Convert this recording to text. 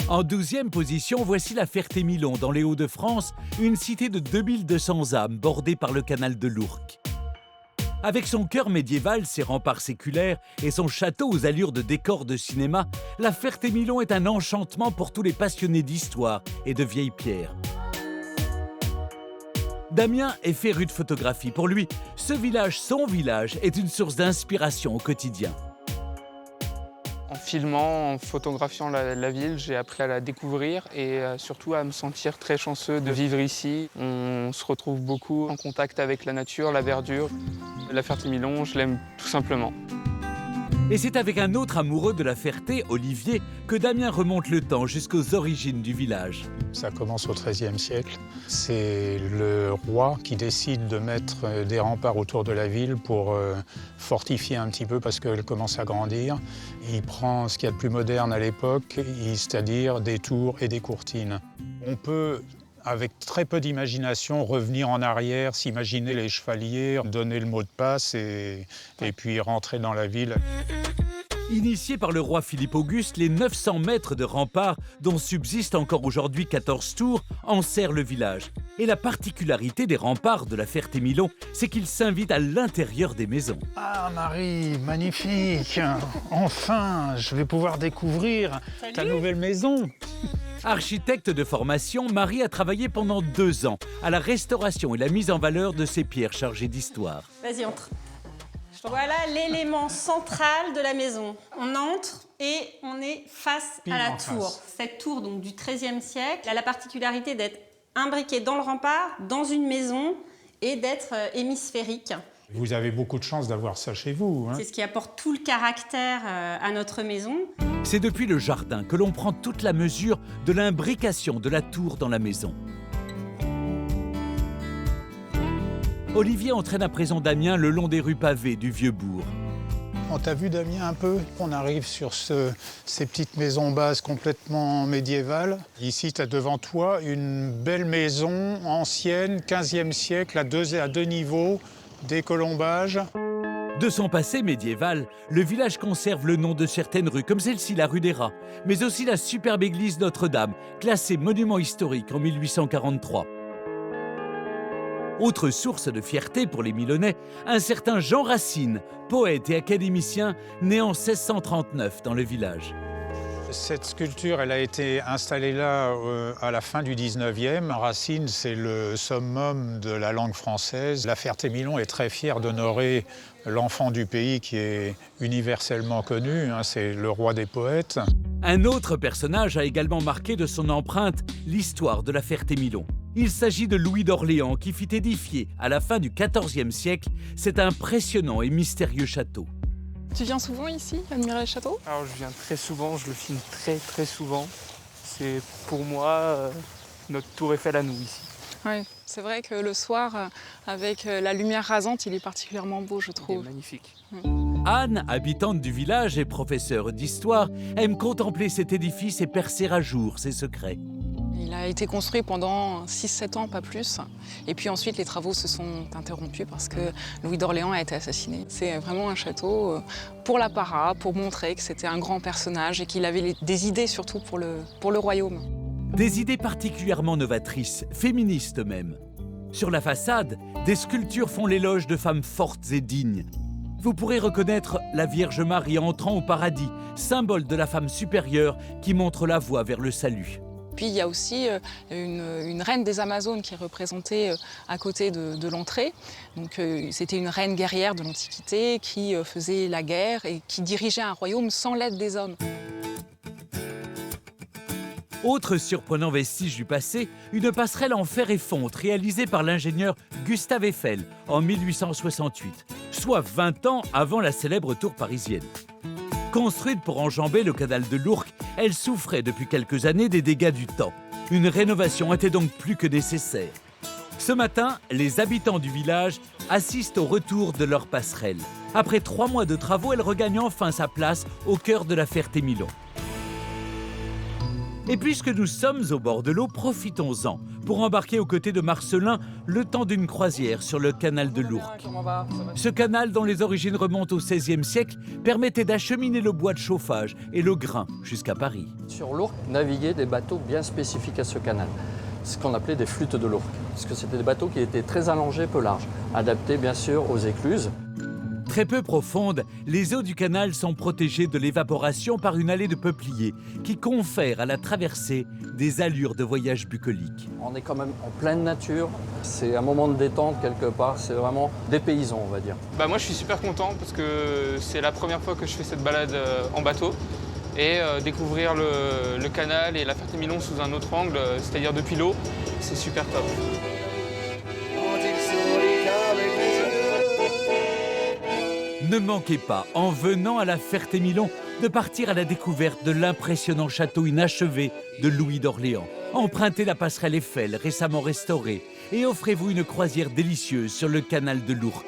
En 12e position, voici la Ferté-Milon, dans les Hauts-de-France, une cité de 2200 âmes bordée par le canal de l'Ourcq. Avec son cœur médiéval, ses remparts séculaires et son château aux allures de décor de cinéma, la Ferté-Milon est un enchantement pour tous les passionnés d'histoire et de vieilles pierres. Damien est féru de photographie. Pour lui, ce village, son village, est une source d'inspiration au quotidien. En filmant, en photographiant la ville, j'ai appris à la découvrir et surtout à me sentir très chanceux de vivre ici. On se retrouve beaucoup en contact avec la nature, la verdure. La Ferté-Milon, je l'aime tout simplement. Et c'est avec un autre amoureux de la Ferté, Olivier, que Damien remonte le temps jusqu'aux origines du village. Ça commence au XIIIe siècle. C'est le roi qui décide de mettre des remparts autour de la ville pour fortifier un petit peu parce qu'elle commence à grandir. Il prend ce qu'il y a de plus moderne à l'époque, c'est-à-dire des tours et des courtines. On peut, avec très peu d'imagination, revenir en arrière, s'imaginer les chevaliers, donner le mot de passe et puis rentrer dans la ville. Initiés par le roi Philippe Auguste, les 900 mètres de remparts, dont subsistent encore aujourd'hui 14 tours, enserrent le village. Et la particularité des remparts de la Ferté-Milon, c'est qu'ils s'invitent à l'intérieur des maisons. Ah Marie, magnifique! Enfin, je vais pouvoir découvrir ta nouvelle maison. Architecte de formation, Marie a travaillé pendant 2 ans à la restauration et la mise en valeur de ces pierres chargées d'histoire. Vas-y, entre. Voilà l'élément central de la maison. On entre et on est face à la tour. Cette tour donc, du XIIIe siècle a la particularité d'être imbriquée dans le rempart, dans une maison et d'être hémisphérique. Vous avez beaucoup de chance d'avoir ça chez vous. C'est ce qui apporte tout le caractère à notre maison. C'est depuis le jardin que l'on prend toute la mesure de l'imbrication de la tour dans la maison. Olivier entraîne à présent Damien le long des rues pavées du Vieux-Bourg. On t'a vu, Damien, un peu? On arrive sur ces petites maisons basses complètement médiévales. Ici, tu as devant toi une belle maison ancienne, 15e siècle, à deux niveaux, des colombages. De son passé médiéval, le village conserve le nom de certaines rues, comme celle-ci, la rue des Rats, mais aussi la superbe église Notre-Dame, classée monument historique en 1843. Autre source de fierté pour les Milonnais, un certain Jean Racine, poète et académicien, né en 1639 dans le village. Cette sculpture, elle a été installée là à la fin du 19e. Racine, c'est le summum de la langue française. La Ferté-Milon est très fière d'honorer l'enfant du pays qui est universellement connu, c'est le roi des poètes. Un autre personnage a également marqué de son empreinte l'histoire de la Ferté-Milon. Il s'agit de Louis d'Orléans qui fit édifier, à la fin du XIVe siècle, cet impressionnant et mystérieux château. Tu viens souvent ici, admirer le château? Alors je viens très souvent, je le filme très souvent. C'est pour moi notre tour Eiffel à nous ici. Oui, c'est vrai que le soir, avec la lumière rasante, il est particulièrement beau, je trouve. Il est magnifique. Anne, habitante du village et professeure d'histoire, aime contempler cet édifice et percer à jour ses secrets. Il a été construit pendant 6-7 ans, pas plus. Et puis ensuite, les travaux se sont interrompus parce que Louis d'Orléans a été assassiné. C'est vraiment un château pour l'apparat, pour montrer que c'était un grand personnage et qu'il avait des idées surtout pour le royaume. Des idées particulièrement novatrices, féministes même. Sur la façade, des sculptures font l'éloge de femmes fortes et dignes. Vous pourrez reconnaître la Vierge Marie entrant au paradis, symbole de la femme supérieure qui montre la voie vers le salut. Puis il y a aussi une reine des Amazones qui est représentée à côté de l'entrée. Donc c'était une reine guerrière de l'Antiquité qui faisait la guerre et qui dirigeait un royaume sans l'aide des hommes. Autre surprenant vestige du passé, une passerelle en fer et fonte réalisée par l'ingénieur Gustave Eiffel en 1868, soit 20 ans avant la célèbre tour parisienne. Construite pour enjamber le canal de l'Ourcq, elle souffrait depuis quelques années des dégâts du temps. Une rénovation était donc plus que nécessaire. Ce matin, les habitants du village assistent au retour de leur passerelle. Après 3 mois de travaux, elle regagne enfin sa place au cœur de la Ferté-Milon. Et puisque nous sommes au bord de l'eau, profitons-en pour embarquer aux côtés de Marcelin le temps d'une croisière sur le canal de l'Ourcq. Ce canal, dont les origines remontent au XVIe siècle, permettait d'acheminer le bois de chauffage et le grain jusqu'à Paris. Sur l'Ourcq, naviguaient des bateaux bien spécifiques à ce canal, ce qu'on appelait des flûtes de l'Ourcq, parce que c'était des bateaux qui étaient très allongés, peu larges, adaptés bien sûr aux écluses. Très peu profondes, les eaux du canal sont protégées de l'évaporation par une allée de peupliers qui confère à la traversée des allures de voyage bucolique. On est quand même en pleine nature, c'est un moment de détente quelque part, c'est vraiment des paysans on va dire. Moi je suis super content parce que c'est la première fois que je fais cette balade en bateau et découvrir le canal et la Ferté-Milon sous un autre angle, c'est-à-dire depuis l'eau, c'est super top. Ne manquez pas, en venant à la Ferté-Milon, de partir à la découverte de l'impressionnant château inachevé de Louis d'Orléans. Empruntez la passerelle Eiffel récemment restaurée et offrez-vous une croisière délicieuse sur le canal de l'Ourcq.